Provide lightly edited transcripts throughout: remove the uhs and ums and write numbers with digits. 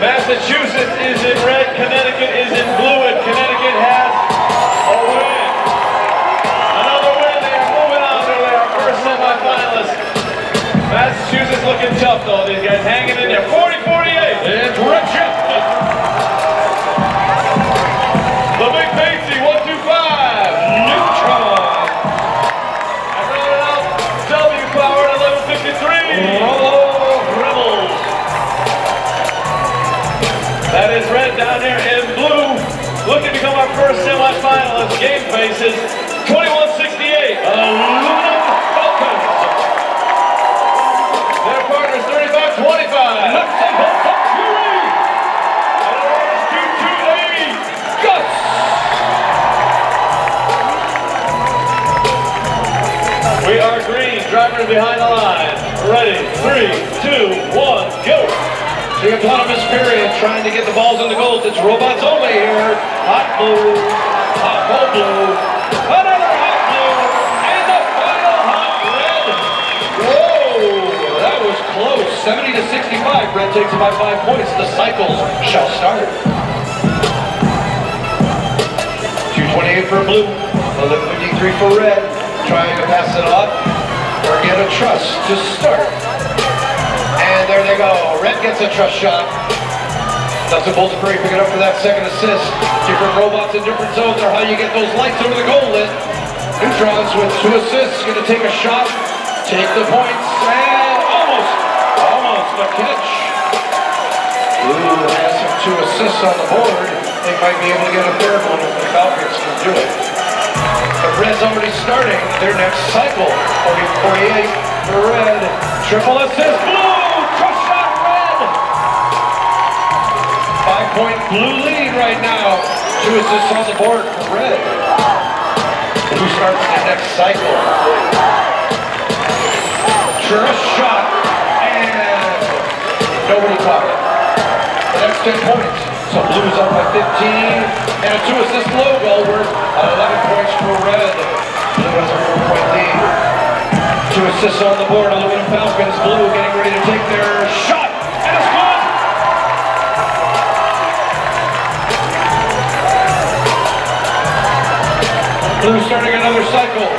Massachusetts is in red, Connecticut is in blue, and Connecticut has a win. Another win, they are moving on to their first semifinalist. Massachusetts looking tough though, these guys hanging in there. 40-48, it's rejected. The Big Batesy, 1-2-5, Neutron. And running out, W Power at 11:53, Rebels. That is red down there in blue. Looking to become our first semi-finalist. Game faces 21-68. Aluminum Falcons. Their partners 35-25. Let's say Hulk Fury. And ours 2-2-80. Guts. We are green. Drivers behind the line. Ready. 3, 2, 1, go. The autonomous period trying to get the balls in the goals. It's robots only here. Hot blue, hot gold blue, another hot blue, and the final hot red. Whoa, that was close. 70-65. Red takes it by 5 points. The cycles shall start. 2:28 for blue, 11:53 for red. Trying to pass it off or get a trust to start. And there they go. Red gets a trust shot. Dustin Bolton-Perry picking up for that second assist. Different robots in different zones are how you get those lights over the goal lit. Neutrons with 2 assists. Going to take a shot. Take the points. And almost a catch. Blue has some 2 assists on the board. They might be able to get a third one if the Falcons can do it. The Red's already starting their next cycle. 40-48 for red. Triple assist. Blue! 5-point blue lead right now. 2 assists on the board for red. Blue starts the next cycle. Trust shot. And nobody caught it. The next 10 points. So blue's up by 15. And a 2 assist logo worth 11 points for red. Blue has a 4-point lead. 2 assists on the board. Aluminum Falcons. Blue getting ready to take their shot. And it's good. Blue starting another cycle.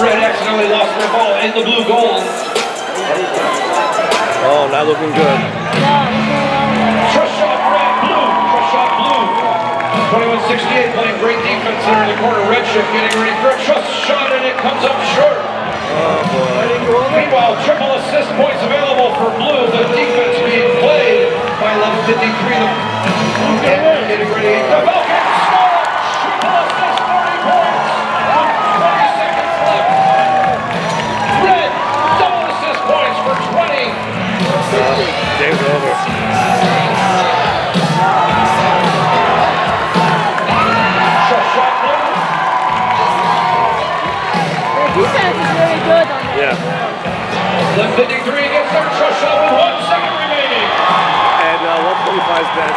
Red accidentally lost their ball in the blue goal. Oh, not looking good. Trust shot red, blue. Trust shot blue. 21-68 playing great defense there in the corner. Red shift getting ready for a trust shot and it comes up short. Oh boy. Meanwhile, triple assist points available for blue. The defense being played by 11:53. And getting ready. The Falcons score! Triple assist, 40 points. 20 seconds left. Red, double assist points for 20. Game's over. Trust shot blue. Their defense is really good on that. Yeah. 11:53 gets their trust shot with 1 second remaining. And 125's dead.